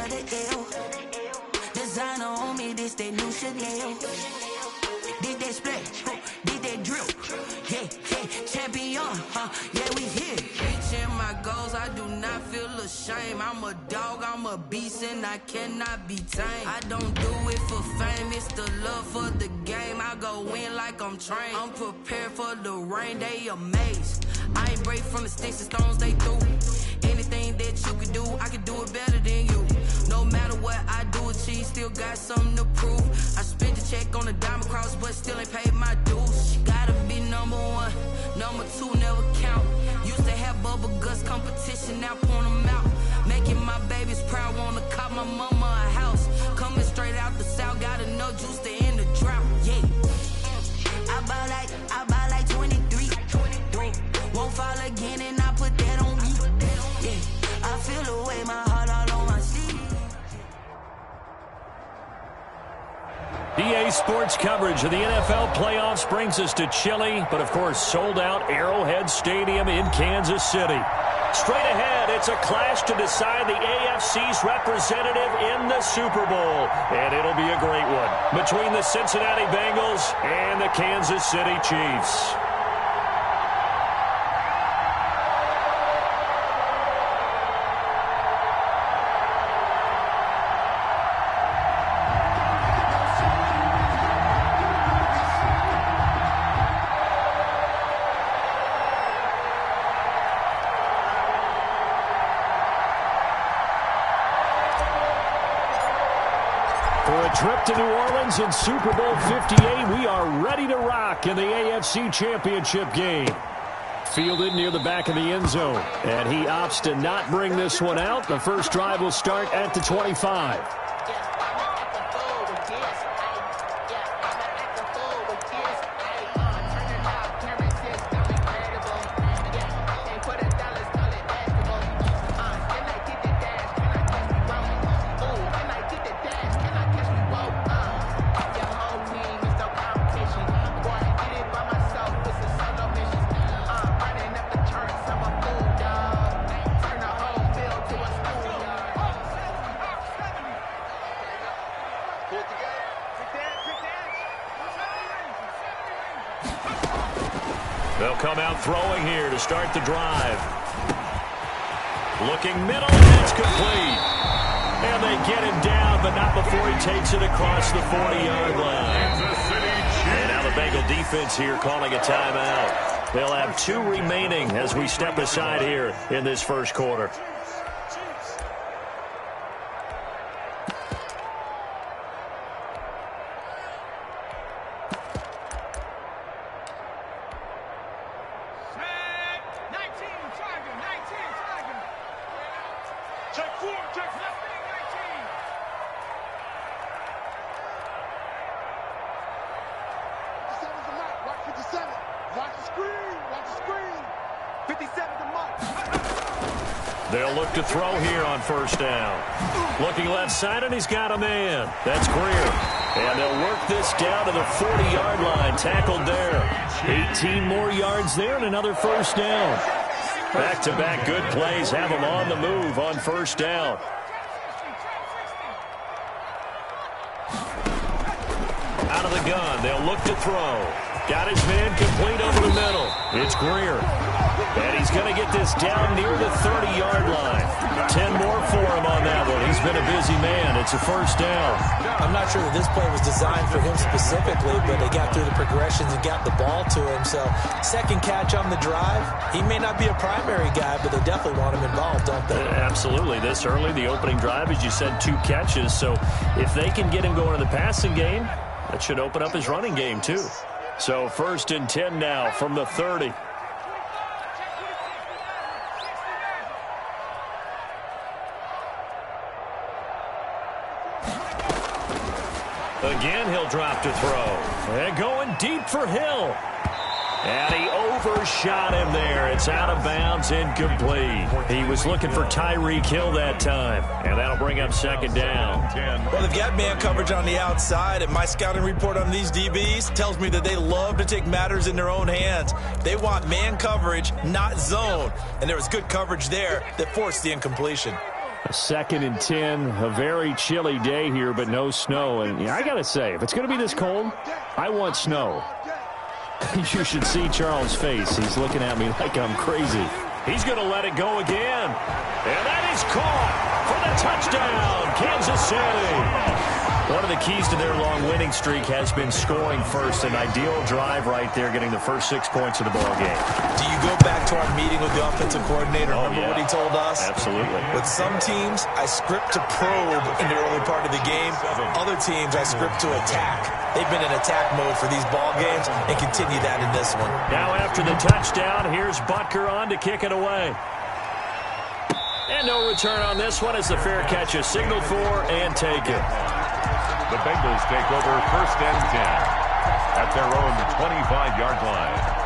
the L. Designer on me, this they new Chanel. Did that splash, did that drip. Yeah, champion, yeah, we here. Reaching my goals, I do not feel ashamed. I'm a dog, I'm a beast, and I cannot be tamed. I don't do it for fame, it's the love for the game. I go in like I'm trained. I'm prepared for the rain, they amazed. I ain't break from the sticks and stones they threw. Anything that you could do, I could do it better than you. No matter what I do, achieve, still got something to prove. I spent the check on the diamond cross, but still ain't paid my dues. Gotta be number one, number two never count. Used to have bubble guts competition, now point them out. Making my babies proud, wanna cop my mama a house. Coming straight out the south, got enough juice to end the drought. Yeah, I buy like 23. Won't fall again, and I put that on me. Yeah, I feel the way, my heart all on my sleeve. EA Sports coverage of the NFL playoffs brings us to Chile, but of course sold out Arrowhead Stadium in Kansas City. Straight ahead, it's a clash to decide the AFC's representative in the Super Bowl, and it'll be a great one between the Cincinnati Bengals and the Kansas City Chiefs. Trip to New Orleans in Super Bowl 58. We are ready to rock in the AFC Championship game. Fielded near the back of the end zone. And he opts to not bring this one out. The first drive will start at the 25. They'll come out throwing here to start the drive. Looking middle, and it's complete. And they get him down, but not before he takes it across the 40-yard line. And now the Bengal defense here calling a timeout. They'll have 2 remaining as we step aside here in this first quarter. They'll look to throw here on first down. Looking left side, and he's got a man. That's Greer. And they'll work this down to the 40-yard line. Tackled there. 18 more yards there and another first down. Back-to-back good plays have him on the move on first down. Out of the gun, they'll look to throw. Got his man complete over the middle. It's Greer. And he's going to get this down near the 30-yard line. 10 more for him on that one. He's been a busy man. It's a first down. I'm not sure that this play was designed for him specifically, but they got through the progressions and got the ball to him. So second catch on the drive. He may not be a primary guy, but they definitely want him involved, don't they? Absolutely. This early, the opening drive, as you said, 2 catches. So if they can get him going in the passing game, that should open up his running game too. So 1st and 10 now from the 30. Again, he'll drop to throw. And going deep for Hill. And he overshot him there. It's out of bounds, incomplete. He was looking for Tyreek Hill that time. And that'll bring up second down. Well, they've got man coverage on the outside, and my scouting report on these DBs tells me that they love to take matters in their own hands. They want man coverage, not zone. And there was good coverage there that forced the incompletion. 2nd and 10, a very chilly day here, but no snow. And I got to say, if it's going to be this cold, I want snow. You should see Charles' face. He's looking at me like I'm crazy. He's going to let it go again. And that is caught for the touchdown, Kansas City. One of the keys to their long winning streak has been scoring first. An ideal drive right there, getting the first 6 points of the ball game. Do you go back to our meeting with the offensive coordinator? Remember what he told us? Absolutely. With some teams, I script to probe in the early part of the game. Other teams, I script to attack. They've been in attack mode for these ball games and continue that in this one. Now after the touchdown, here's Butker on to kick it away. And no return on this one as the fair catch is signaled for and taken. The Bengals take over 1st and 10 at their own 25-yard line.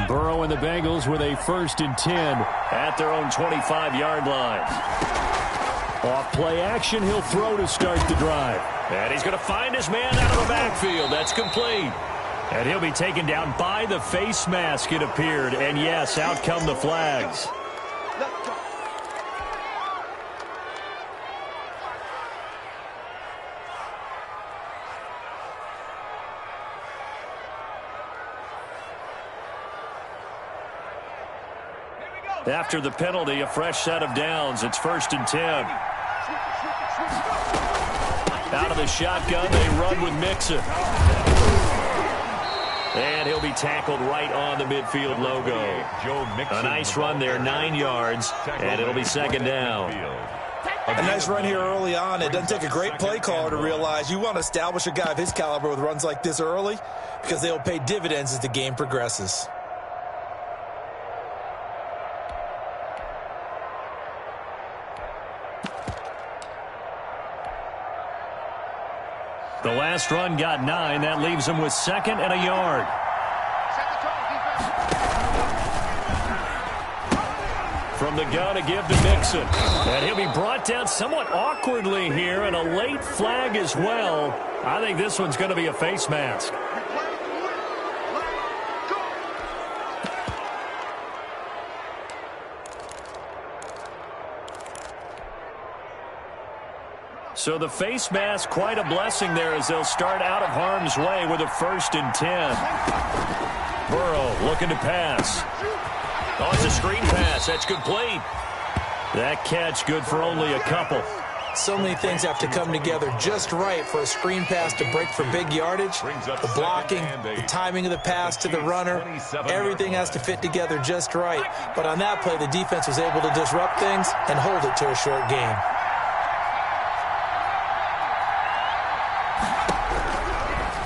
Burrow and the Bengals with a 1st and 10 at their own 25-yard line. Off play action, he'll throw to start the drive. And he's going to find his man out of the backfield. That's complete. And he'll be taken down by the face mask, it appeared. And yes, out come the flags. After the penalty, a fresh set of downs. It's 1st and 10. Out of the shotgun, they run with Mixon. And he'll be tackled right on the midfield logo. A nice run there, 9 yards, and it'll be 2nd down. A nice run here early on. It doesn't take a great play caller to realize you want to establish a guy of his caliber with runs like this early because they'll pay dividends as the game progresses. The last run got 9. That leaves him with 2nd and a yard. From the gun to give to Mixon. And he'll be brought down somewhat awkwardly here, and a late flag as well. I think this one's going to be a face mask. So the face mask, quite a blessing there as they'll start out of harm's way with a 1st and 10. Burrow looking to pass. Oh, it's a screen pass. That's complete. That catch good for only a couple. So many things have to come together just right for a screen pass to break for big yardage. The blocking, the timing of the pass to the runner, everything has to fit together just right. But on that play, the defense was able to disrupt things and hold it to a short game.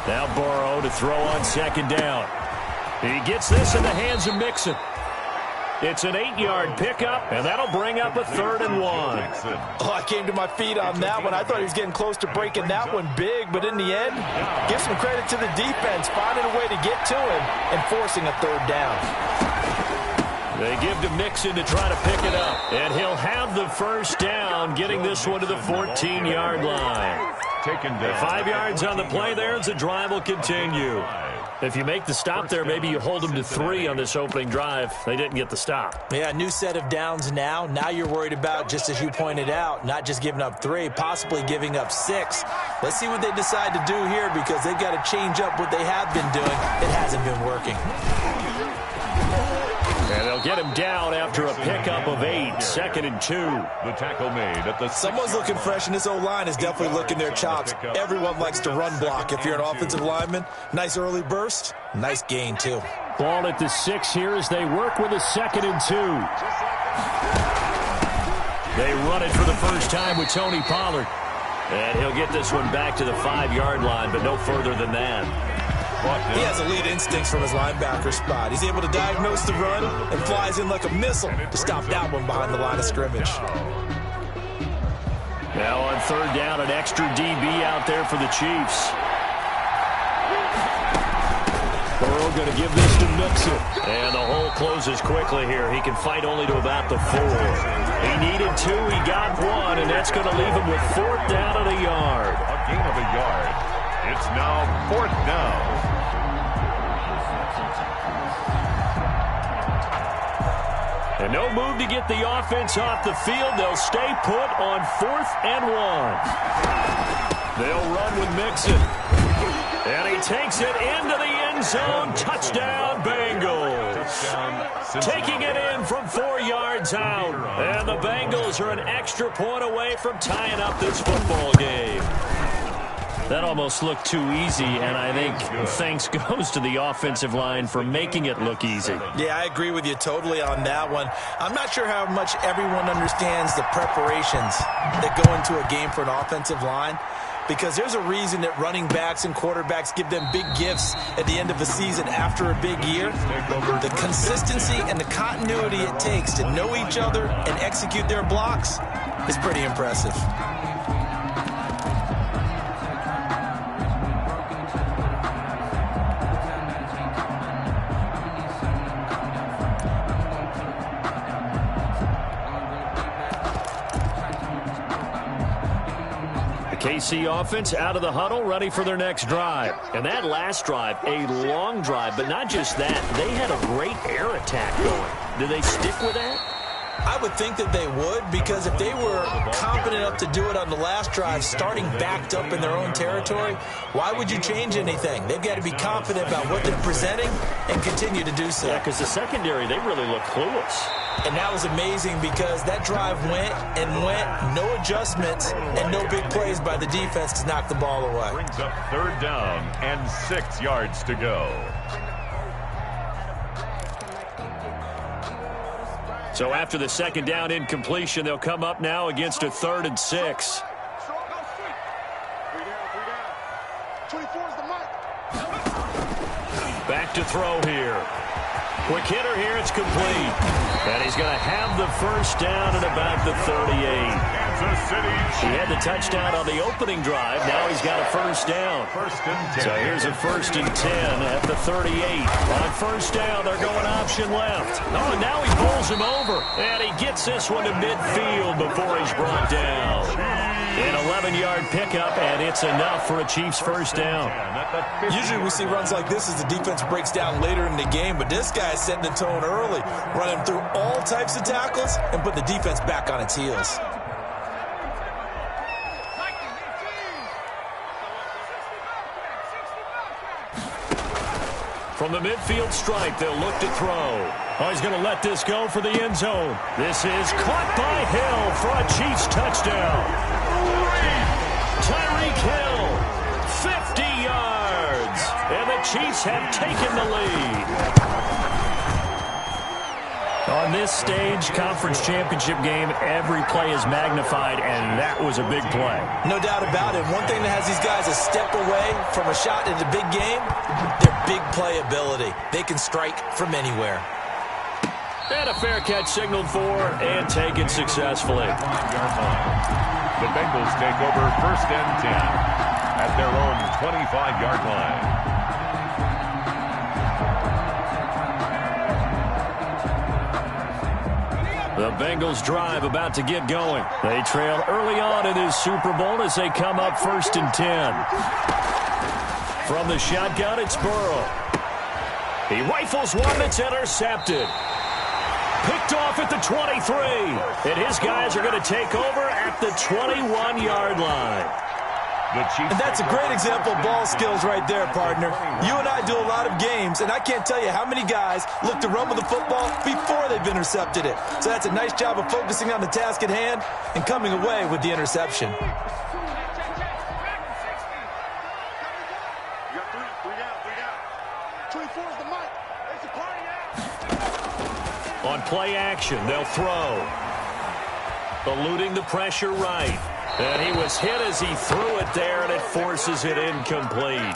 Now Burrow to throw on 2nd down. He gets this in the hands of Mixon. It's an 8-yard pickup, and that'll bring up a 3rd and 1. Oh, I came to my feet on that one. I thought he was getting close to breaking that one big, but in the end, give some credit to the defense, finding a way to get to him and forcing a 3rd down. They give to Mixon to try to pick it up, and he'll have the 1st down, getting this one to the 14-yard line. 5 yards on the play there as the drive will continue. If you make the stop there, maybe you hold them to 3 on this opening drive. They didn't get the stop. Yeah, new set of downs now. Now you're worried about, just as you pointed out, not just giving up 3, possibly giving up 6. Let's see what they decide to do here because they've got to change up what they have been doing. It hasn't been working. And they'll get him down after a pickup of 8, 2nd and 2. The tackle made at the Someone's looking fresh, and this O-line is definitely licking their chops. Everyone likes to run block. If you're an offensive lineman, nice early burst, nice gain too. Ball at the 6 here as they work with a 2nd and 2. They run it for the first time with Tony Pollard. And he'll get this one back to the 5-yard line, but no further than that. He has elite instincts from his linebacker spot. He's able to diagnose the run and flies in like a missile to stop that one behind the line of scrimmage. Now on third down, an extra DB out there for the Chiefs. Burrow going to give this to Mixon. And the hole closes quickly here. He can fight only to about the 4. He needed 2. He got 1, and that's going to leave him with 4th down and a yard. A gain of a yard. It's now 4th down. And no move to get the offense off the field. They'll stay put on 4th and 1. They'll run with Mixon. And he takes it into the end zone. Touchdown, Bengals. Taking it in from 4 yards out. And the Bengals are an extra point away from tying up this football game. That almost looked too easy, and I think thanks goes to the offensive line for making it look easy. Yeah, I agree with you totally on that one. I'm not sure how much everyone understands the preparations that go into a game for an offensive line, because there's a reason that running backs and quarterbacks give them big gifts at the end of a season after a big year. The consistency and the continuity it takes to know each other and execute their blocks is pretty impressive. KC offense out of the huddle, ready for their next drive. And that last drive, a long drive, but not just that. They had a great air attack going. Did they stick with that? I would think that they would, because if they were confident enough to do it on the last drive, starting backed up in their own territory, why would you change anything? They've got to be confident about what they're presenting and continue to do so. Yeah, because the secondary, they really look clueless. And that was amazing because that drive went and went, no adjustments, and no big plays by the defense to knock the ball away. Brings up 3rd down and 6 yards to go. So after the 2nd down incompletion, they'll come up now against a 3rd and 6. Back to throw here. Quick hitter here, it's complete. And he's going to have the 1st down at about the 38. Kansas City. He had the touchdown on the opening drive. Now he's got a 1st down. 1st and 10. So here's a 1st and 10 at the 38. On 1st down, they're going option left. Oh, and now he pulls him over. And he gets this one to midfield before he's brought down. An 11-yard pickup, and it's enough for a Chiefs 1st down. Usually we see runs like this as the defense breaks down later in the game, but this guy is setting the tone early, running through all types of tackles and put the defense back on its heels. From the midfield stripe, they'll look to throw. Oh, he's going to let this go for the end zone. This is caught by Hill for a Chiefs touchdown. Tyreek Hill, 50 yards, and the Chiefs have taken the lead. On this stage, conference championship game, every play is magnified, and that was a big play. No doubt about it. One thing that has these guys a step away from a shot in the big game, their big play ability. They can strike from anywhere. And a fair catch signaled for and taken successfully. The Bengals take over 1st and 10 at their own 25-yard line. The Bengals drive about to get going. They trail early on in this Super Bowl as they come up 1st and 10. From the shotgun, it's Burrow. He rifles one that's intercepted. Picked off at the 23. And his guys are going to take over at the 21-yard line. And that's a great example of ball skills right there, partner. You and I do a lot of games, and I can't tell you how many guys look to run with the football before they've intercepted it. So that's a nice job of focusing on the task at hand and coming away with the interception. On play action, they'll throw. Eluding the pressure right. And he was hit as he threw it there, and it forces it incomplete.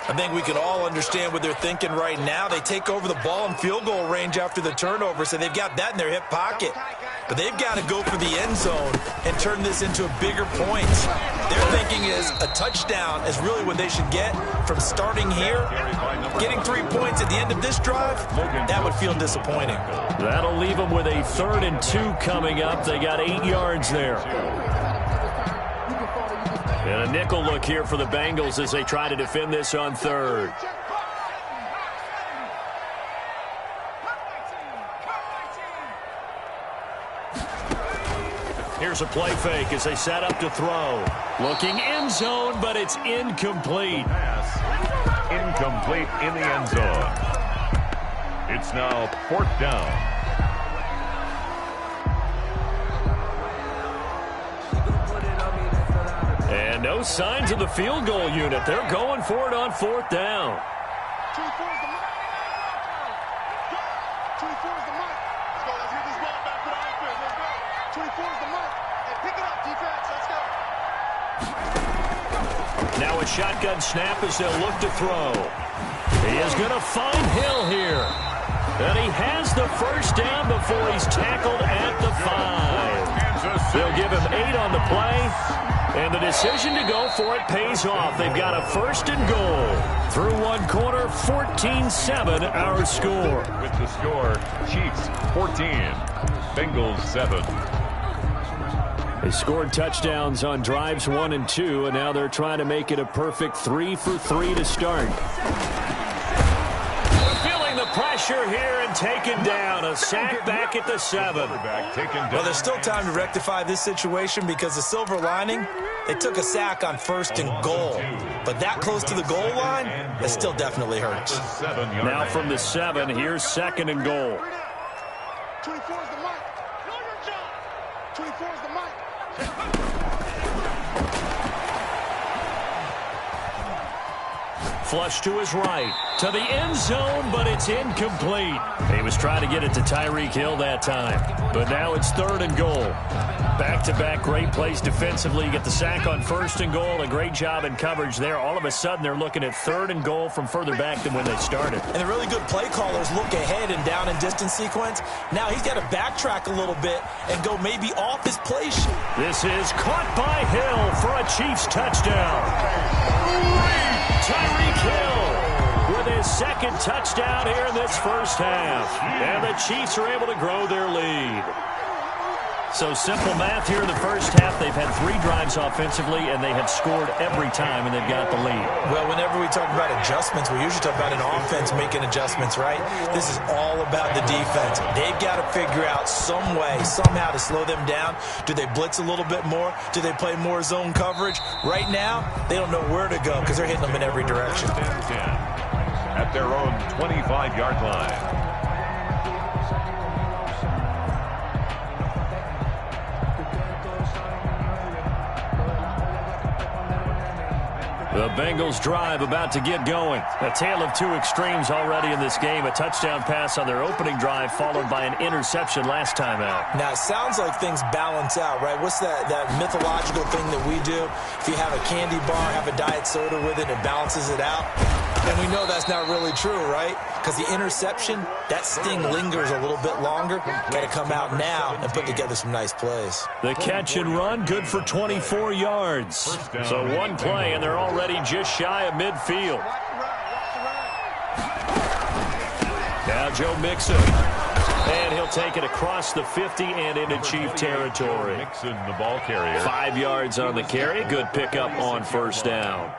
I think we can all understand what they're thinking right now. They take over the ball in field goal range after the turnover, so they've got that in their hip pocket. But they've got to go for the end zone and turn this into a bigger point. Their thinking is a touchdown is really what they should get from starting here. Getting 3 points at the end of this drive, that would feel disappointing. That'll leave them with a 3rd and 2 coming up. They got 8 yards there. And a nickel look here for the Bengals as they try to defend this on 3rd. Here's a play fake as they set up to throw. Looking end zone, but it's incomplete. Pass incomplete in the end zone. It's now 4th down. And no signs of the field goal unit. They're going for it on 4th down. Now a shotgun snap as they'll look to throw. He is going to find Hill here. And he has the 1st down before he's tackled at the 5. They'll give him 8 on the play. And the decision to go for it pays off. They've got a 1st and goal. Through 1 quarter, 14-7 our score. With the score, Chiefs 14, Bengals 7. They scored touchdowns on drives 1 and 2, and now they're trying to make it a perfect 3 for 3 to start. Feeling the pressure here and taken down. A sack back at the 7. Well, there's still time to rectify this situation because the silver lining, they took a sack on 1st and goal. But that close to the goal line, it still definitely hurts. Now from the 7, here's 2nd and goal. 24 is the mic. Know your job. 24 is the mic. Flush to his right, to the end zone, but it's incomplete. He was trying to get it to Tyreek Hill that time, but now it's 3rd and goal. Back-to-back great plays defensively. You get the sack on 1st and goal, a great job in coverage there. All of a sudden, they're looking at 3rd and goal from further back than when they started. And the really good play callers look ahead and down and distance sequence. Now he's got to backtrack a little bit and go maybe off his play sheet. This is caught by Hill for a Chiefs touchdown. Tyreek Hill with his 2nd touchdown here in this 1st half. And the Chiefs are able to grow their lead. So simple math here in the 1st half. They've had 3 drives offensively, and they have scored every time, and they've got the lead. Well, whenever we talk about adjustments, we usually talk about an offense making adjustments, right? This is all about the defense. They've got to figure out some way, somehow to slow them down. Do they blitz a little bit more? Do they play more zone coverage? Right now, they don't know where to go because they're hitting them in every direction. At their own 25-yard line. The Bengals drive about to get going. A tale of 2 extremes already in this game. A touchdown pass on their opening drive followed by an interception last time out. Now, it sounds like things balance out, right? What's that mythological thing that we do? If you have a candy bar, have a diet soda with it, it balances it out. And we know that's not really true, right? Because the interception, that sting lingers a little bit longer. Got to come out now and put together some nice plays. The catch and run, good for 24 yards. So 1 play, and they're already just shy of midfield. Now Joe Mixon. And he'll take it across the 50 and into Chief territory. Mixon, the ball carrier. 5 yards on the carry. Good pickup on 1st down.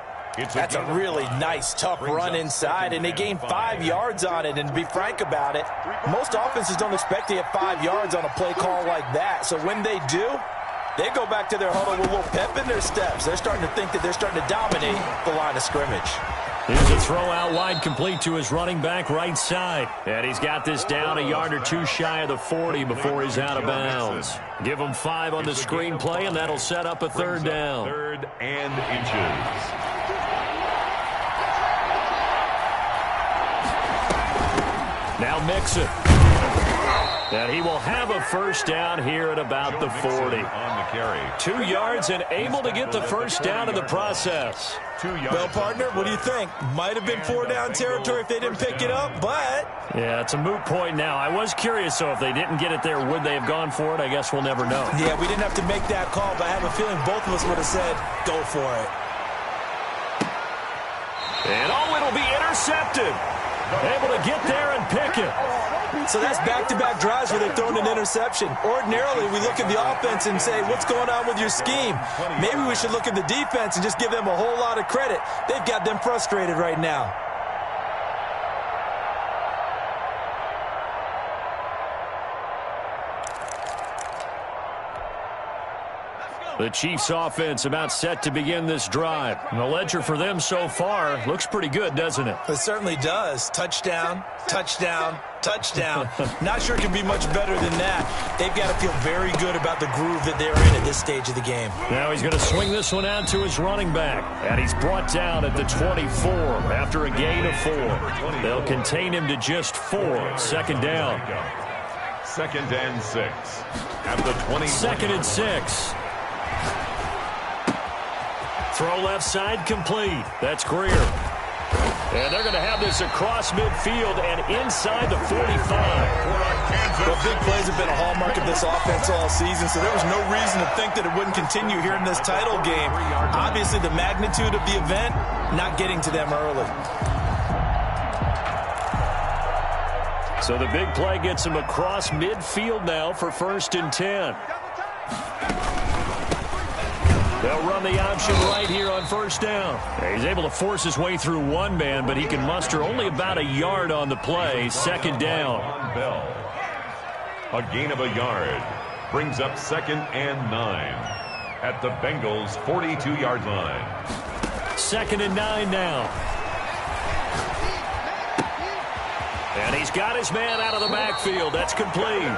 That's a really nice, tough run inside, and they gained 5 yards on it. And to be frank about it, most offenses don't expect to get 5 yards on a play call like that. So when they do, they go back to their huddle with a little pep in their steps. They're starting to think that they're starting to dominate the line of scrimmage. Here's a throw out wide complete to his running back right side. And he's got this down a yard or 2 shy of the 40 before he's out of bounds. Give him 5 on the screen play, and that'll set up a 3rd down. 3rd and inches. Now Mixon. And he will have a first down here at about the 40. On the carry. 2 yards and able to get the first down in the process. 2 yards. Well, partner, what do you think? Might have been 4-down territory if they didn't pick it up, but... Yeah, it's a moot point now. I was curious, so if they didn't get it there, would they have gone for it? I guess we'll never know. Yeah, we didn't have to make that call, but I have a feeling both of us would have said, go for it. And it'll be intercepted. Able to get there and pick it. So that's back-to-back drives where they've thrown an interception. Ordinarily, we look at the offense and say, what's going on with your scheme? Maybe we should look at the defense and just give them a whole lot of credit. They've got them frustrated right now. The Chiefs offense about set to begin this drive. And the ledger for them so far looks pretty good, doesn't it? It certainly does. Touchdown, touchdown, touchdown. Not sure it can be much better than that. They've got to feel very good about the groove that they're in at this stage of the game. Now he's going to swing this one out to his running back. And he's brought down at the 24 after a gain of 4. They'll contain him to just 4. Second down. 2nd and 6. At the 20. 2nd and 6. Throw left side complete. That's Greer. And they're going to have this across midfield and inside the 45. Well, big plays have been a hallmark of this offense all season, so there was no reason to think that it wouldn't continue here in this title game. Obviously, the magnitude of the event not getting to them early. So the big play gets him across midfield now for 1st and 10. They'll run the option right here on 1st down. He's able to force his way through one man, but he can muster only about a yard on the play. 2nd down. A gain of a yard brings up 2nd and 9 at the Bengals' 42-yard line. 2nd and 9 now. And he's got his man out of the backfield. That's complete.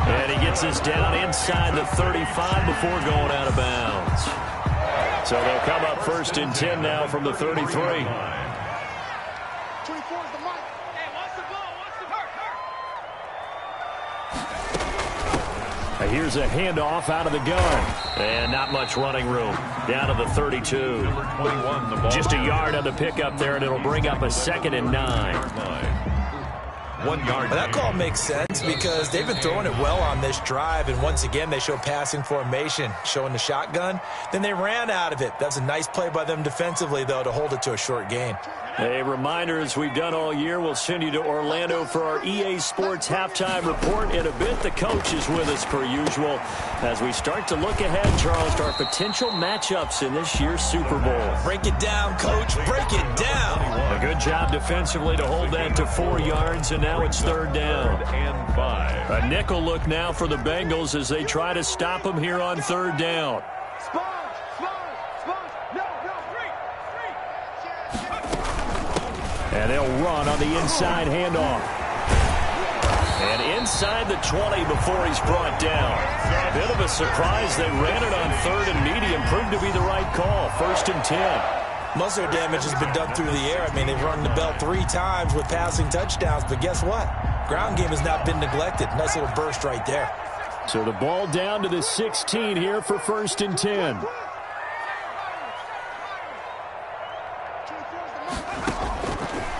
And he gets this down inside the 35 before going out of bounds. So they'll come up 1st and 10 now from the 33. 24 is the mic. Hey, what's the ball? What's the hurt? Here's a handoff out of the gun. And not much running room. Down to the 32. Number 21, the ball. Just a yard on the pickup there, and it'll bring up a 2nd and 9. 1 yard. That call makes sense because they've been throwing it well on this drive, and once again they show passing formation, showing the shotgun. Then they ran out of it. That's a nice play by them defensively, though, to hold it to a short gain. A reminder, as we've done all year, we'll send you to Orlando for our EA Sports halftime report. In a bit, the coach is with us per usual as we start to look ahead, Charles, to our potential matchups in this year's Super Bowl. Break it down, Coach. Break it down. A good job defensively to hold that to 4 yards, and now it's 3rd down. And 5. A nickel look now for the Bengals as they try to stop him here on 3rd down. And they'll run on the inside handoff. And inside the 20 before he's brought down. Bit of a surprise. They ran it on 3rd and medium. Proved to be the right call. 1st and 10. Most of their damage has been done through the air. I mean, they've rung the bell 3 times with passing touchdowns. But guess what? Ground game has not been neglected. Nice little burst right there. So the ball down to the 16 here for 1st and 10.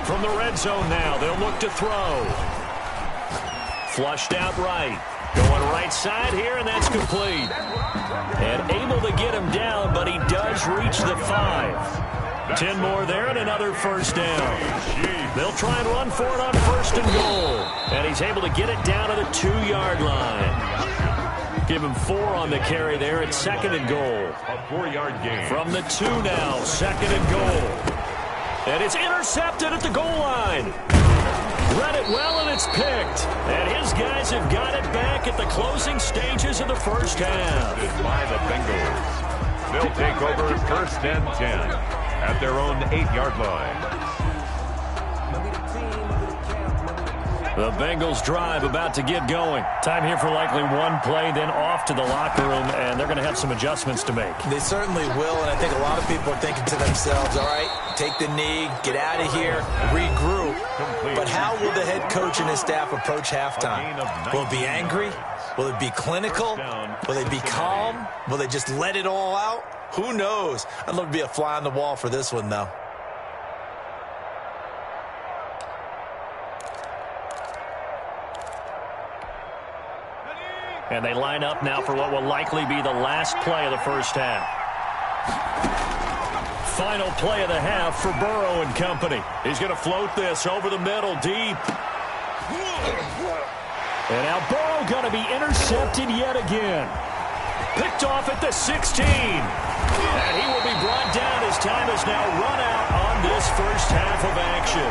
From the red zone now, they'll look to throw. Flushed out right. Going right side here, and that's complete. And able to get him down, but he does reach the 5. 10 more there and another 1st down. They'll try and run for it on 1st and goal. And he's able to get it down to the 2-yard line. Give him 4 on the carry there at 2nd and goal. A 4-yard gain. From the 2 now, 2nd and goal. And it's intercepted at the goal line. Read it well, and it's picked. And his guys have got it back at the closing stages of the 1st half. By the Bengals. They'll take over 1st and 10 at their own 8-yard line. The Bengals drive about to get going. Time here for likely one play, then off to the locker room, and they're going to have some adjustments to make. They certainly will, and I think a lot of people are thinking to themselves, all right, take the knee, get out of here, regroup. But how will the head coach and his staff approach halftime? Will it be angry? Will it be clinical? Will they be calm? Will they just let it all out? Who knows? I'd love to be a fly on the wall for this one, though. And they line up now for what will likely be the last play of the first half. Final play of the half for Burrow and company. He's going to float this over the middle, deep. And now Burrow going to be intercepted yet again. Picked off at the 16. And he will be brought down as time has now run out on this first half of action.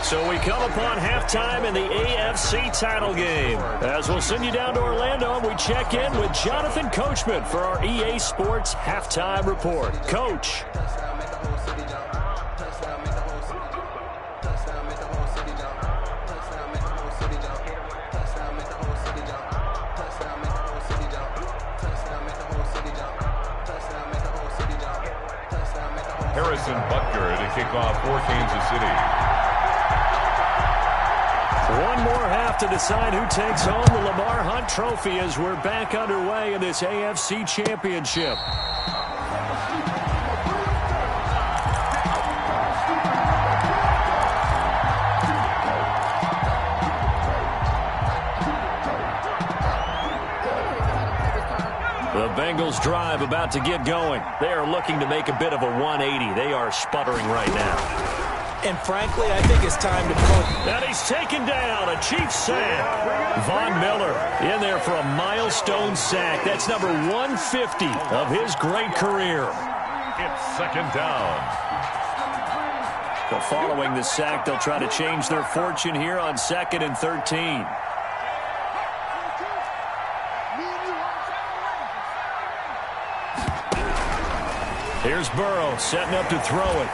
So we come upon halftime in the AFC title game. As we'll send you down to Orlando, and we check in with Jonathan Coachman for our EA Sports Halftime Report. Coach. Harrison Butker to kick off for Kansas City. One more half to decide who takes home the Lamar Hunt Trophy as we're back underway in this AFC Championship. The Bengals drive about to get going. They are looking to make a bit of a 180. They are sputtering right now. And frankly, I think it's time to put. And he's taken down. A Chiefs sack. Von Miller in there for a milestone sack. That's number 150 of his great career. It's second down. Well, following the sack, they'll try to change their fortune here on 2nd and 13. Here's Burrow setting up to throw it.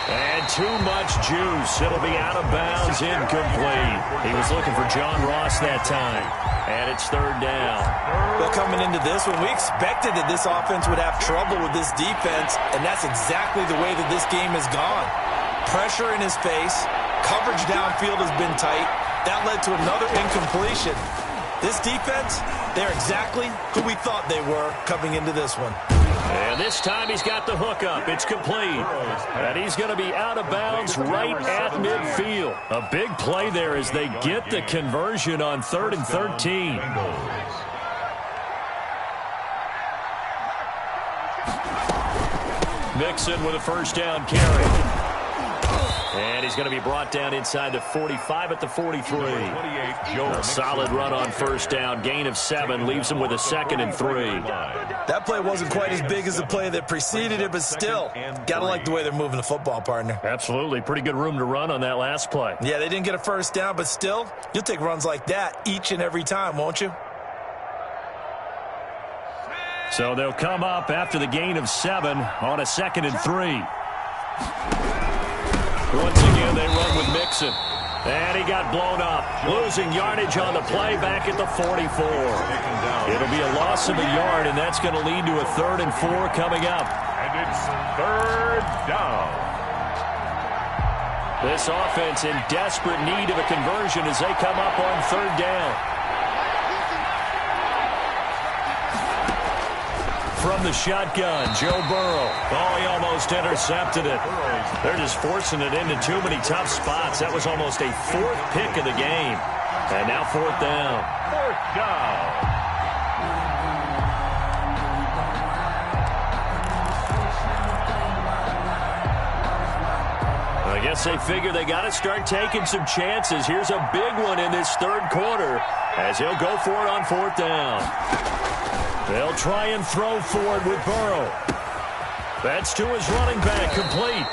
And too much juice. It'll be out of bounds, incomplete. He was looking for John Ross that time. And it's third down. Well, coming into this one, we expected that this offense would have trouble with this defense, and that's exactly the way that this game has gone. Pressure in his face. Coverage downfield has been tight. That led to another incompletion. This defense, they're exactly who we thought they were coming into this one. And this time he's got the hook up. It's complete. And he's going to be out of bounds right at midfield. A big play there as they get the conversion on 3rd and 13. Mixon with a first down carry. And he's going to be brought down inside the 45 at the 43. A solid run on first down. Gain of 7 leaves him with a 2nd and 3. That play wasn't quite as big as the play that preceded it, but still, got to like the way they're moving the football, partner. Absolutely. Pretty good room to run on that last play. Yeah, they didn't get a first down, but still, you'll take runs like that each and every time, won't you? So they'll come up after the gain of 7 on a 2nd and 3. Once again, they run with Mixon. And he got blown up. Losing yardage on the play back at the 44. It'll be a loss of a yard, and that's going to lead to a 3rd and 4 coming up. And it's third down. This offense in desperate need of a conversion as they come up on 3rd down. From the shotgun, Joe Burrow. Oh, he almost intercepted it. They're just forcing it into too many tough spots. That was almost a 4th pick of the game. And now 4th down. 4th down. I guess they figure they got to start taking some chances. Here's a big one in this 3rd quarter as he'll go for it on 4th down. They'll try and throw for it with Burrow. That's to his running back, complete.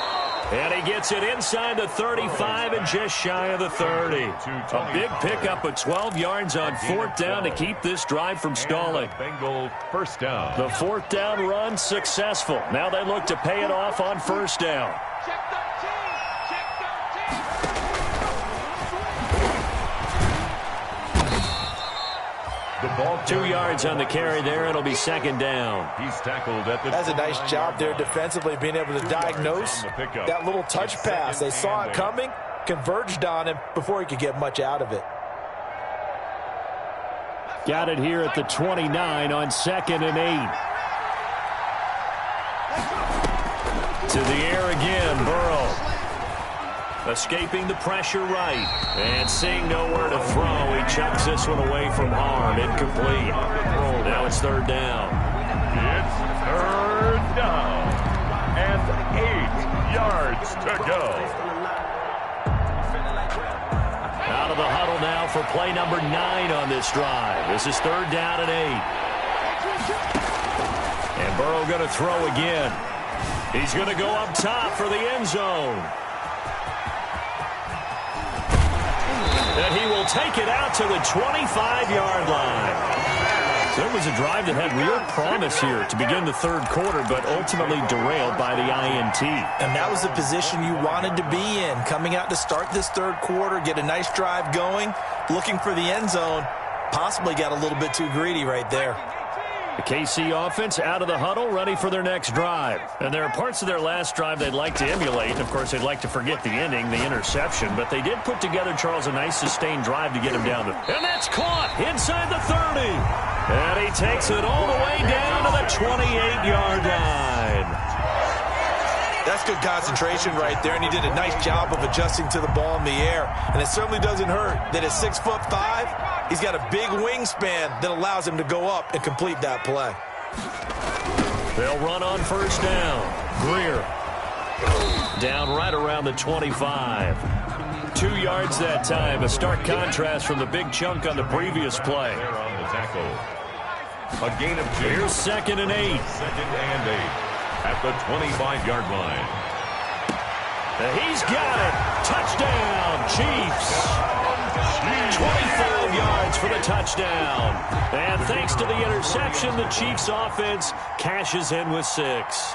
And he gets it inside the 35 and just shy of the 30. A big pickup of 12 yards on fourth down to keep this drive from stalling. Bengal first down. The fourth down run successful. Now they look to pay it off on first down. Check 13. Check 13. The ball 2 yards on the carry there. It'll be second down. He's tackled at the That's a nice job there defensively, being able to diagnose that little touch pass. They saw it coming, converged on him before he could get much out of it. Got it here at the 29 on 2nd and 8. To the air again, Burrow. Escaping the pressure right. And seeing nowhere to throw, he chucks this one away from harm. Incomplete. Now it's third down. It's third down. And 8 yards to go. Out of the huddle now for play number 9 on this drive. This is third down and 8. And Burrow going to throw again. He's going to go up top for the end zone. And he will take it out to the 25-yard line. So it was a drive that had real promise here to begin the third quarter, but ultimately derailed by the INT. And that was the position you wanted to be in, coming out to start this third quarter, get a nice drive going, looking for the end zone. Possibly got a little bit too greedy right there. The KC offense out of the huddle, ready for their next drive. And there are parts of their last drive they'd like to emulate. Of course, they'd like to forget the ending, the interception. But they did put together, Charles, a nice sustained drive to get him down. And that's caught inside the 30. And he takes it all the way down to the 28-yard line. That's good concentration right there, and he did a nice job of adjusting to the ball in the air. And it certainly doesn't hurt that at 6'5", he's got a big wingspan that allows him to go up and complete that play. They'll run on first down. Greer down right around the 25. 2 yards that time. A stark contrast from the big chunk on the previous play. There on the tackle. A gain of 2. Here's 2nd and 8. 2nd and 8. At the 25-yard line. He's got it. Touchdown, Chiefs. 25 yards for the touchdown. And thanks to the interception, the Chiefs offense cashes in with 6.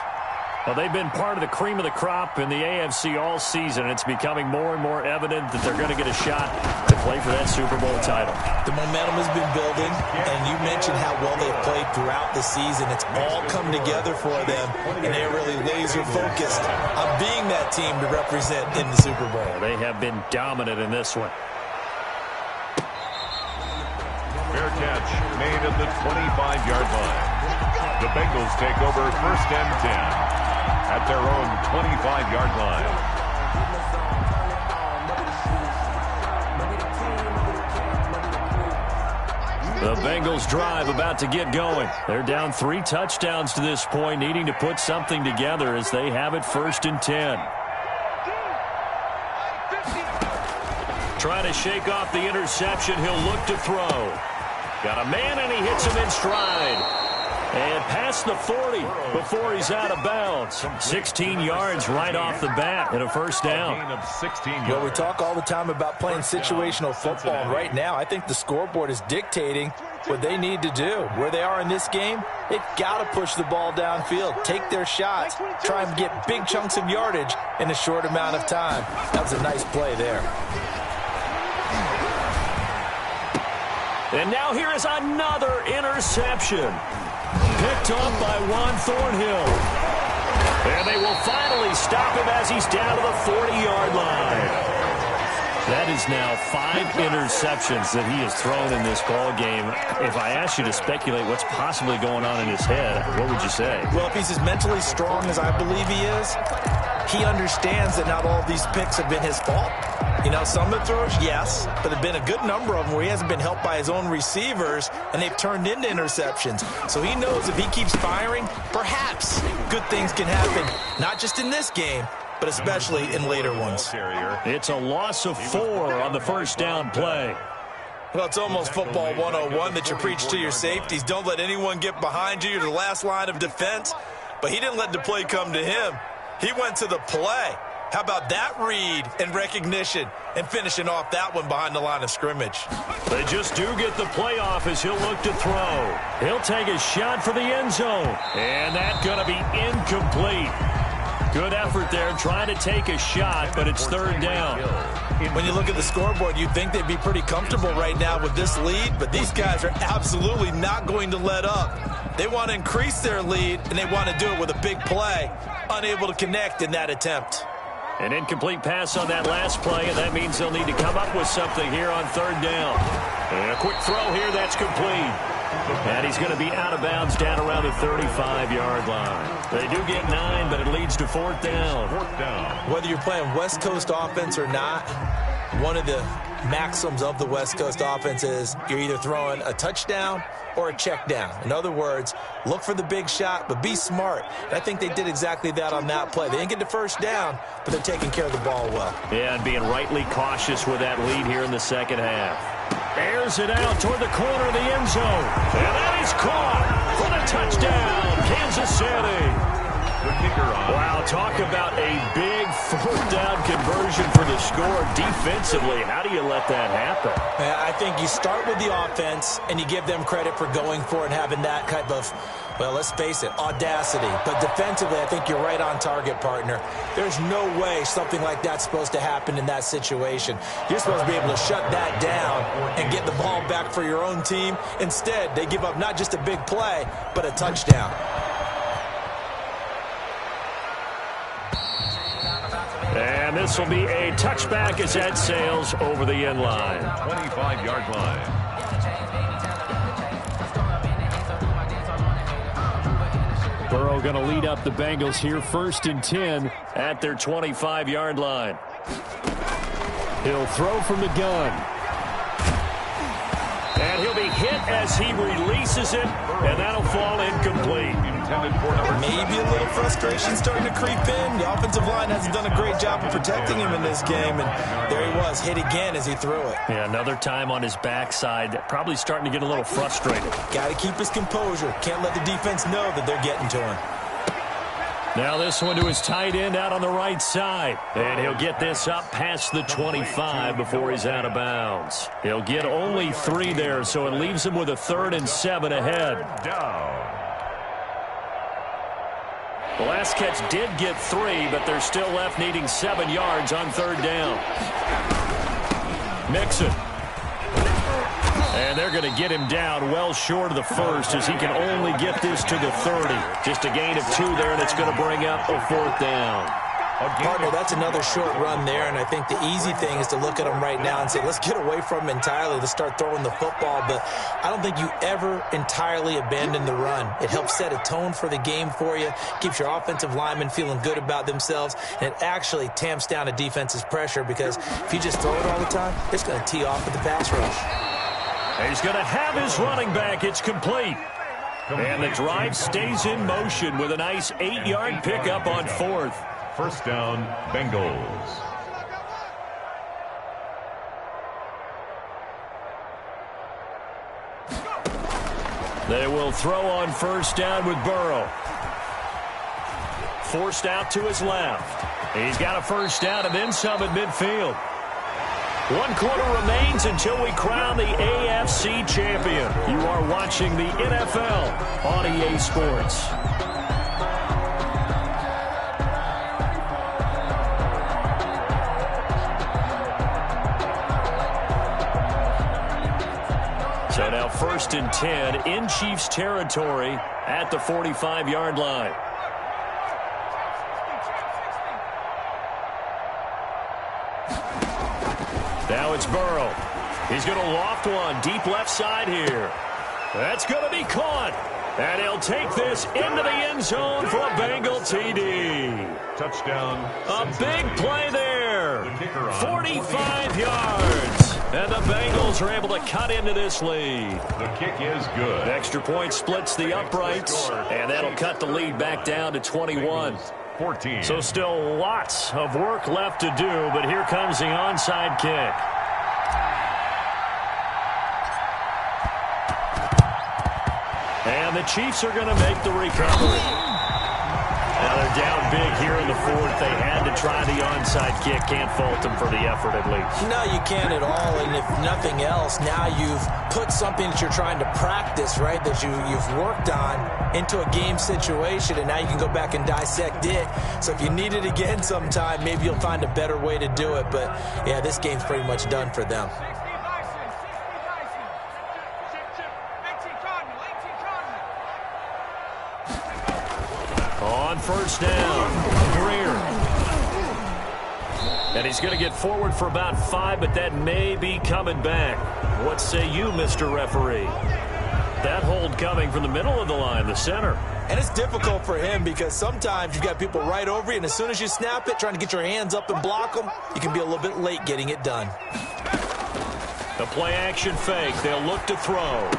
Well, they've been part of the cream of the crop in the AFC all season. It's becoming more and more evident that they're going to get a shot to play for that Super Bowl title. The momentum has been building, and you mentioned how well they've played throughout the season. It's all come together for them, and they're really laser-focused on being that team to represent in the Super Bowl. They have been dominant in this one. Fair catch made at the 25-yard line. The Bengals take over 1st and 10 at their own 25-yard line. The Bengals drive about to get going. They're down 3 touchdowns to this point, needing to put something together as they have it 1st and 10. Trying to shake off the interception. He'll look to throw. Got a man, and he hits him in stride. And past the 40 before he's out of bounds. 16 yards right off the bat and a first down. Gain of 16 yards. Well, we talk all the time about playing situational football. And right now, I think the scoreboard is dictating what they need to do. Where they are in this game, they've got to push the ball downfield, take their shots, try and get big chunks of yardage in a short amount of time. That was a nice play there. And now here is another interception. Picked up by Juan Thornhill. And they will finally stop him as he's down to the 40-yard line. That is now 5 interceptions that he has thrown in this ball game. If I asked you to speculate what's possibly going on in his head, what would you say? Well, if he's as mentally strong as I believe he is, he understands that not all of these picks have been his fault. You know, some of the throws, yes, but there have been a good number of them where he hasn't been helped by his own receivers, and they've turned into interceptions. So he knows if he keeps firing, perhaps good things can happen, not just in this game, but especially in later ones. It's a loss of 4 on the first down play. Well, it's almost football 101 that you preach to your safeties. Don't let anyone get behind you. You're the last line of defense. But he didn't let the play come to him. He went to the play. How about that read and recognition and finishing off that one behind the line of scrimmage? They just do get the playoff as he'll look to throw. He'll take a shot for the end zone. And that's going to be incomplete. Good effort there trying to take a shot, but it's third down. When you look at the scoreboard, you'd think they'd be pretty comfortable right now with this lead, but these guys are absolutely not going to let up. They want to increase their lead, and they want to do it with a big play. Unable to connect in that attempt. An incomplete pass on that last play, and that means they'll need to come up with something here on third down. And a quick throw here, that's complete. And he's going to be out of bounds down around the 35-yard line. They do get 9, but it leads to fourth down. Whether you're playing West Coast offense or not, one of the maxims of the West Coast offense is you're either throwing a touchdown or a check down. In other words, look for the big shot, but be smart. And I think they did exactly that on that play. They didn't get the first down, but they're taking care of the ball well. Yeah, and being rightly cautious with that lead here in the second half. Airs it out toward the corner of the end zone. And that is caught for the touchdown, Kansas City. Wow, talk about a big fourth down conversion for the score defensively. How do you let that happen? I think you start with the offense, and you give them credit for going for it and having that type of, well, let's face it, audacity. But defensively, I think you're right on target, partner. There's no way something like that's supposed to happen in that situation. You're supposed to be able to shut that down and get the ball back for your own team. Instead, they give up not just a big play, but a touchdown. And this will be a touchback as that sails over the end line. 25-yard line. Burrow going to lead up the Bengals here, 1st and 10 at their 25-yard line. He'll throw from the gun. And he'll be hit as he releases it, and that'll fall incomplete. Maybe a little frustration starting to creep in. The offensive line hasn't done a great job of protecting him in this game, and there he was, hit again as he threw it. Yeah, another time on his backside, probably starting to get a little frustrated. Got to keep his composure. Can't let the defense know that they're getting to him. Now this one to his tight end out on the right side. And he'll get this up past the 25 before he's out of bounds. He'll get only 3 there, so it leaves him with a 3rd and 7 ahead. The last catch did get 3, but they're still left needing 7 yards on third down. Mixon. And they're going to get him down well short of the first as he can only get this to the 30. Just a gain of 2 there, and it's going to bring up a 4th down. Partner, that's another short run there, and I think the easy thing is to look at him right now and say, let's get away from him entirely. Let's start throwing the football, but I don't think you ever entirely abandon the run. It helps set a tone for the game for you, keeps your offensive linemen feeling good about themselves, and it actually tamps down a defense's pressure because if you just throw it all the time, it's going to tee off with the pass rush. He's going to have his running back. It's complete. And the drive stays in motion with a nice 8-yard pickup on 4th. First down, Bengals. They will throw on first down with Burrow. Forced out to his left. He's got a first down and then some at midfield. 1 quarter remains until we crown the AFC champion. You are watching the NFL on EA Sports. So now 1st and 10 in Chiefs territory at the 45-yard line. Now it's Burrow. He's going to loft one deep left side here. That's going to be caught. And he'll take this into the end zone for a Bengal TD. Touchdown. A big play there. 45 yards. And the Bengals are able to cut into this lead. The kick is good. The extra point splits the uprights, and that'll cut the lead back down to 21. 14. So still lots of work left to do, but here comes the onside kick. And the Chiefs are going to make the recovery. Now they're down big here in the fourth. They had to try the onside kick. Can't fault them for the effort, at least. No, you can't at all. And if nothing else, now you've put something that you're trying to practice, right, that you've worked on into a game situation, and now you can go back and dissect it. So if you need it again sometime, maybe you'll find a better way to do it. But, yeah, this game's pretty much done for them. On first down, Greer. And he's going to get forward for about 5, but that may be coming back. What say you, Mr. Referee? That hold coming from the middle of the line, the center. And it's difficult for him because sometimes you've got people right over you, and as soon as you snap it, trying to get your hands up and block them, you can be a little bit late getting it done. The play-action fake. They'll look to throw.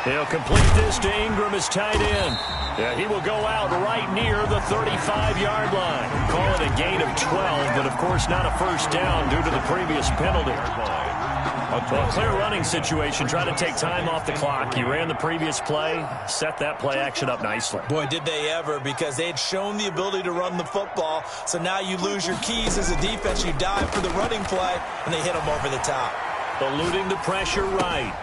They'll complete this to Ingram as tight end. Yeah, he will go out right near the 35-yard line. Call it a gain of 12, but of course not a first down due to the previous penalty. A clear running situation, trying to take time off the clock. He ran the previous play, set that play action up nicely. Boy, did they ever, because they had shown the ability to run the football. So now you lose your keys as a defense. You dive for the running play, and they hit him over the top. Eluding the pressure right.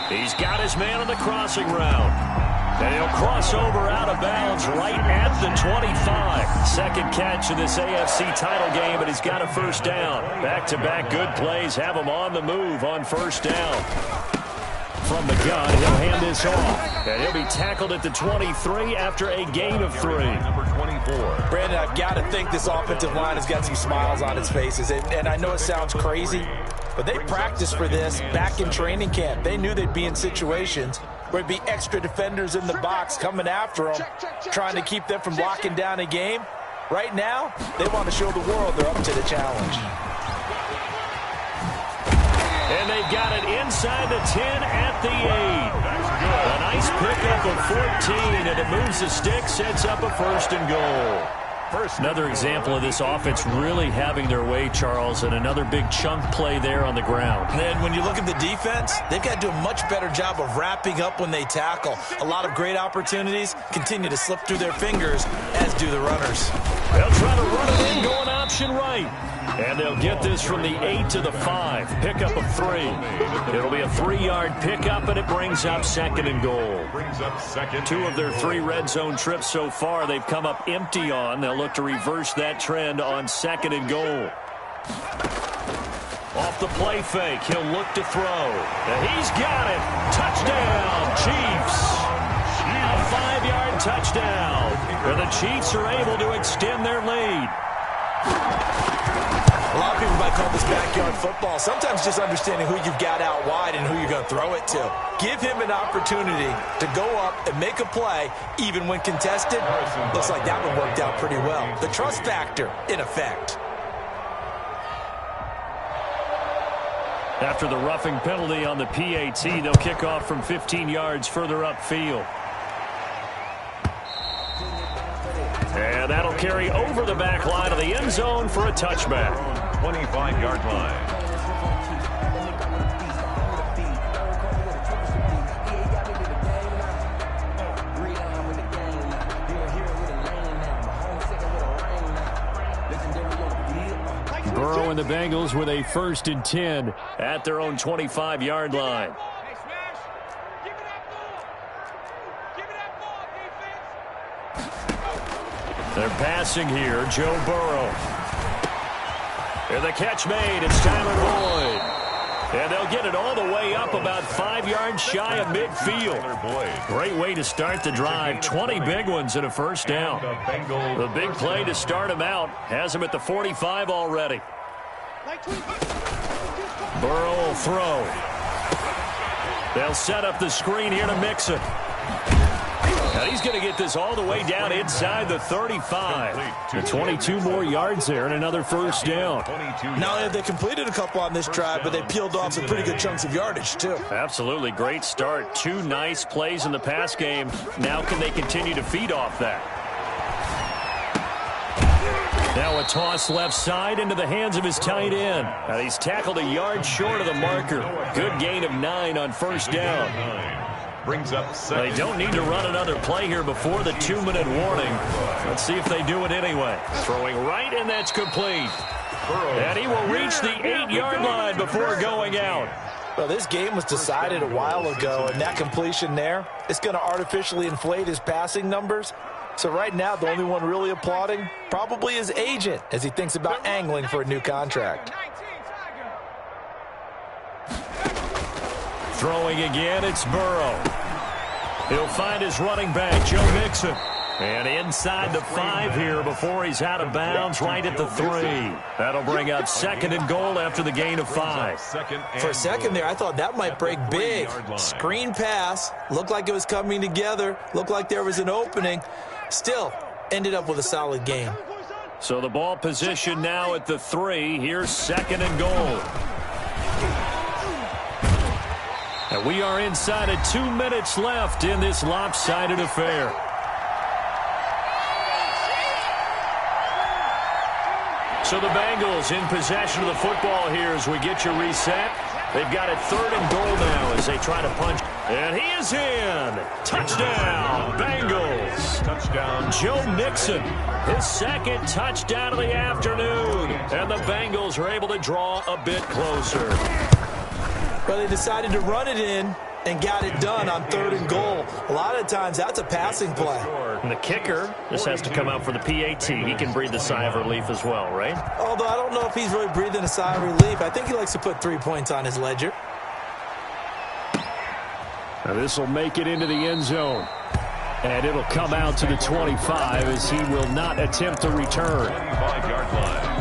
He's got his man on the crossing route. And he'll cross over out of bounds right at the 25. Second catch of this AFC title game, and he's got a first down. Back-to-back good plays have him on the move on first down. From the gun, he'll hand this off. And he'll be tackled at the 23 after a gain of 3. Number 24. Brandon, I've got to think this offensive line has got some smiles on its faces. And I know it sounds crazy, but they practiced for this back in training camp. They knew they'd be in situations where it'd be extra defenders in the box coming after them, trying to keep them from locking down a game. Right now, they want to show the world they're up to the challenge. And they've got it inside the 10 at the 8. A nice pickup of 14, and it moves the stick, sets up a first and goal. Another example of this offense really having their way, Charles, and another big chunk play there on the ground. And then when you look at the defense, they've got to do a much better job of wrapping up when they tackle. A lot of great opportunities continue to slip through their fingers, as do the runners. They'll try to run it in, going option right. And they'll get this from the 8 to the 5. Pickup of 3. It'll be a 3-yard pickup, and it brings up second and goal. 2 of their 3 red zone trips so far they've come up empty on. They'll look to reverse that trend on second and goal. Off the play fake, he'll look to throw. And he's got it. Touchdown, Chiefs. A 5-yard touchdown. And the Chiefs are able to extend their lead. A lot of people might call this backyard football. Sometimes just understanding who you've got out wide and who you're going to throw it to. Give him an opportunity to go up and make a play, even when contested. Looks like that one worked out pretty well. The trust factor, in effect. After the roughing penalty on the PAT, they'll kick off from 15 yards further upfield. And that'll carry over the back line of the end zone for a touchback. 25-yard line. Burrow and the Bengals with a 1st and 10 at their own 25-yard line. They're passing here, Joe Burrow. And the catch made, it's Tyler Boyd. And they'll get it all the way up about 5 yards shy of midfield. Great way to start the drive. 20 big ones and a first down. The big play to start him out has him at the 45 already. Burrow will throw. They'll set up the screen here to Mixon. And he's going to get this all the way down inside the 35. The 22 more yards there and another first down. Now they completed a couple on this drive, but they peeled off some pretty good chunks of yardage, too. Absolutely. Great start. 2 nice plays in the pass game. Now can they continue to feed off that? Now a toss left side into the hands of his tight end. And he's tackled a yard short of the marker. Good gain of 9 on first down. Brings up second. They don't need to run another play here before the 2-minute warning. Let's see if they do it anyway. Throwing right, and that's complete. And he will reach the 8-yard line before going out. Well, this game was decided a while ago, and that completion there, it's going to artificially inflate his passing numbers. So right now, the only one really applauding probably his agent as he thinks about angling for a new contract. Throwing again, it's Burrow. He'll find his running back, Joe Mixon. And inside the 5 here before he's out of bounds, right at the 3. That'll bring up 2nd and goal after the gain of 5. For a second there, I thought that might break big. Screen pass, looked like it was coming together, looked like there was an opening. Still, ended up with a solid game. So the ball position now at the 3. Here's 2nd and goal. And we are inside of 2 minutes left in this lopsided affair. So the Bengals in possession of the football here as we get you reset. They've got it 3rd and goal now as they try to punch. And he is in. Touchdown, Bengals. Touchdown, Joe Mixon. His 2nd touchdown of the afternoon. And the Bengals are able to draw a bit closer. Well, they decided to run it in and got it done on 3rd and goal. A lot of times, that's a passing play. And the kicker just has to come out for the PAT. He can breathe a sigh of relief as well, right? Although I don't know if he's really breathing a sigh of relief. I think he likes to put 3 points on his ledger. Now this will make it into the end zone. And it'll come out to the 25 as he will not attempt to return. 25-yard line.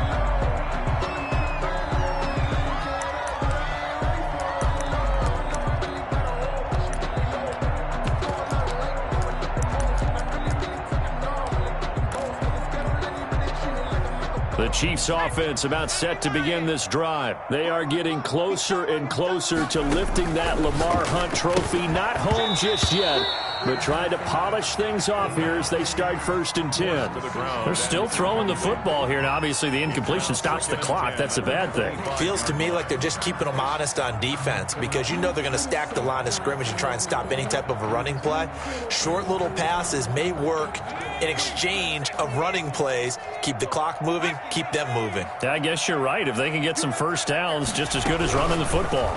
The Chiefs offense about set to begin this drive. They are getting closer and closer to lifting that Lamar Hunt trophy. Not home just yet, but trying to polish things off here as they start 1st and 10. They're still throwing the football here, and obviously the incompletion stops the clock. That's a bad thing. Feels to me like they're just keeping them honest on defense because you know they're going to stack the line of scrimmage and try and stop any type of a running play. Short little passes may work in exchange of running plays. Keep the clock moving, keep them moving. I guess you're right. If they can get some first downs, just as good as running the football.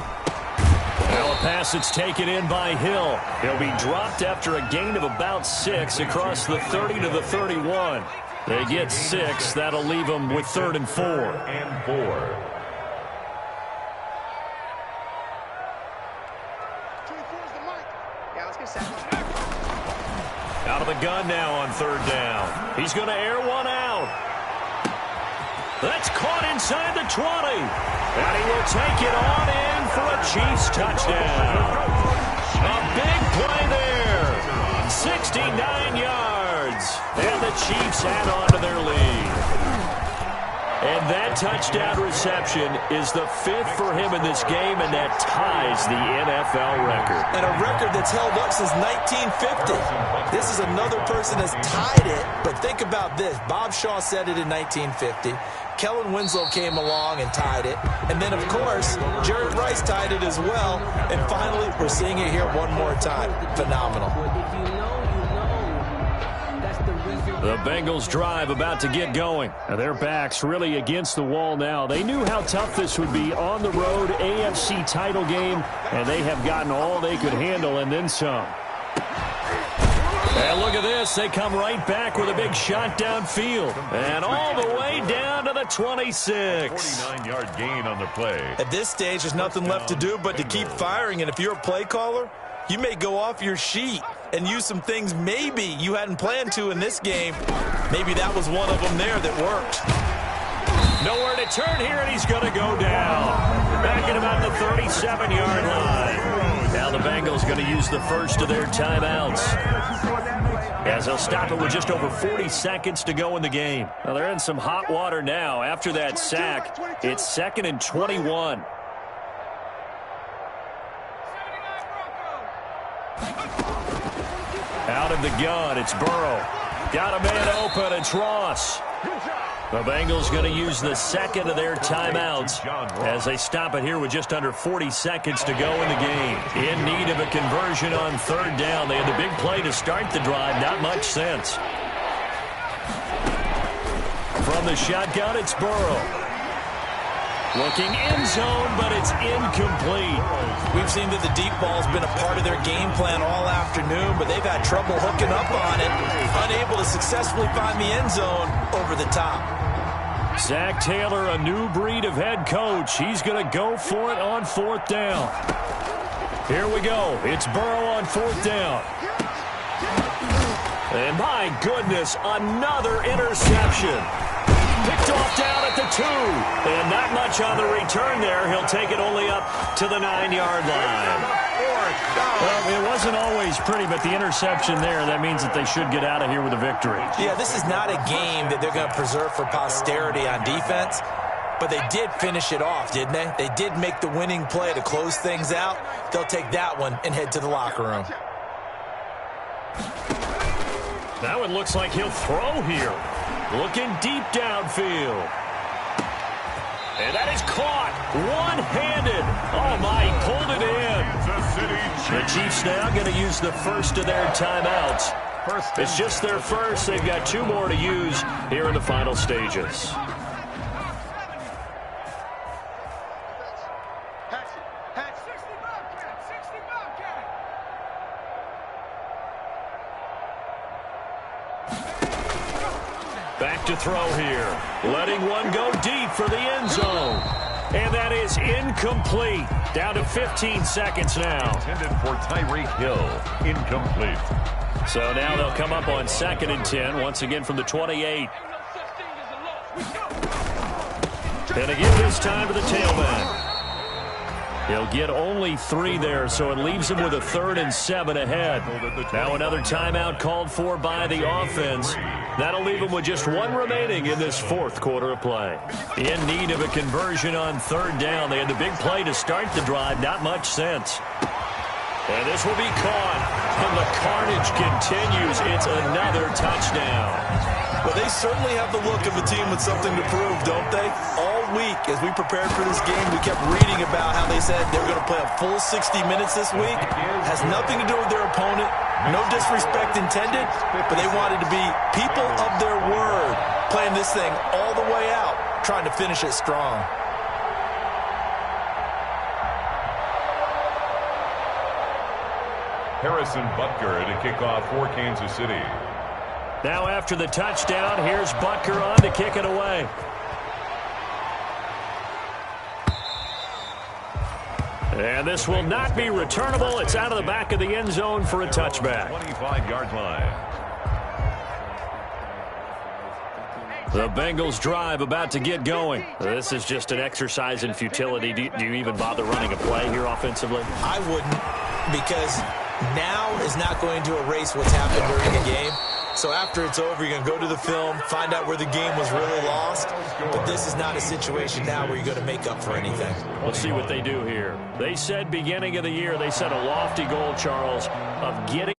Now a pass that's taken in by Hill. He'll be dropped after a gain of about 6 across the 30 to the 31. They get 6. That'll leave them with 3rd and 4. Out of the gun now on 3rd down. He's going to air one out. That's caught inside the 20. And he will take it on in for a Chiefs touchdown. A big play there. 69 yards. And the Chiefs add on to their lead. And that touchdown reception is the 5th for him in this game, and that ties the NFL record. And a record that's held up since 1950. This is another person that's tied it, but think about this. Bob Shaw said it in 1950. Kellen Winslow came along and tied it. And then, of course, Jerry Rice tied it as well. And finally, we're seeing it here one more time. Phenomenal. The Bengals drive about to get going. Now their backs really against the wall now. They knew how tough this would be on the road, AFC title game, and they have gotten all they could handle and then some. And look at this. They come right back with a big shot downfield. And all the way down to the 26. 49-yard gain on the play. At this stage, there's nothing left to do but to keep firing. And if you're a play caller, you may go off your sheet and use some things maybe you hadn't planned to in this game. Maybe that was one of them there that worked. Nowhere to turn here, and he's going to go down. Back at about the 37-yard line. Now the Bengals going to use the first of their timeouts, as they'll stop it with just over 40 seconds to go in the game. Now they're in some hot water now. After that sack, it's 2nd and 21. Out of the gun, it's Burrow. Got a man open, it's Ross. The Bengals going to use the second of their timeouts as they stop it here with just under 40 seconds to go in the game. In need of a conversion on third down. They had the big play to start the drive. Not much sense. From the shotgun, it's Burrow. Looking end zone, but it's incomplete. We've seen that the deep ball's been a part of their game plan all afternoon, but they've had trouble hooking up on it, unable to successfully find the end zone over the top. Zach Taylor, a new breed of head coach. He's going to go for it on fourth down. Here we go. It's Burrow on fourth down. And my goodness, another interception. Picked off down at the 2. And not much on the return there. He'll take it only up to the 9-yard line. Well, it wasn't always pretty, but the interception there, that means that they should get out of here with a victory. Yeah, this is not a game that they're going to preserve for posterity on defense, but they did finish it off, didn't they? They did make the winning play to close things out. They'll take that one and head to the locker room. That one looks like he'll throw here. Looking deep downfield. And that is caught one-handed. Oh, my, he pulled it in. The Chiefs now going to use the first of their timeouts. It's just their first. They've got 2 more to use here in the final stages. Back to throw here. Letting one go deep for the end zone. And that is incomplete. Down to 15 seconds now. Intended for Tyreek Hill. Incomplete. So now they'll come up on 2nd and 10. Once again from the 28. And again this time to the tailback. He'll get only 3 there, so it leaves him with a 3rd and 7 ahead. Now another timeout called for by the offense. That'll leave him with just 1 remaining in this 4th quarter of play. In need of a conversion on 3rd down. They had the big play to start the drive. Not much sense. And this will be caught. And the carnage continues. It's another touchdown. Well, they certainly have the look of a team with something to prove, don't they? All week, as we prepared for this game, we kept reading about how they said they're going to play a full 60 minutes this week. Has nothing to do with their opponent. No disrespect intended, but they wanted to be people of their word, playing this thing all the way out, trying to finish it strong. Harrison Butker to kick off for Kansas City. Now after the touchdown, here's Butker on to kick it away. And this will not be returnable. It's out of the back of the end zone for a touchback. 25-yard line. The Bengals drive about to get going. This is just an exercise in futility. Do you even bother running a play here offensively? I wouldn't, because now is not going to erase what's happened during the game. So after it's over, you're going to go to the film, find out where the game was really lost. But this is not a situation now where you're going to make up for anything. Let's see what they do here. They said beginning of the year, they set a lofty goal, Charles, of getting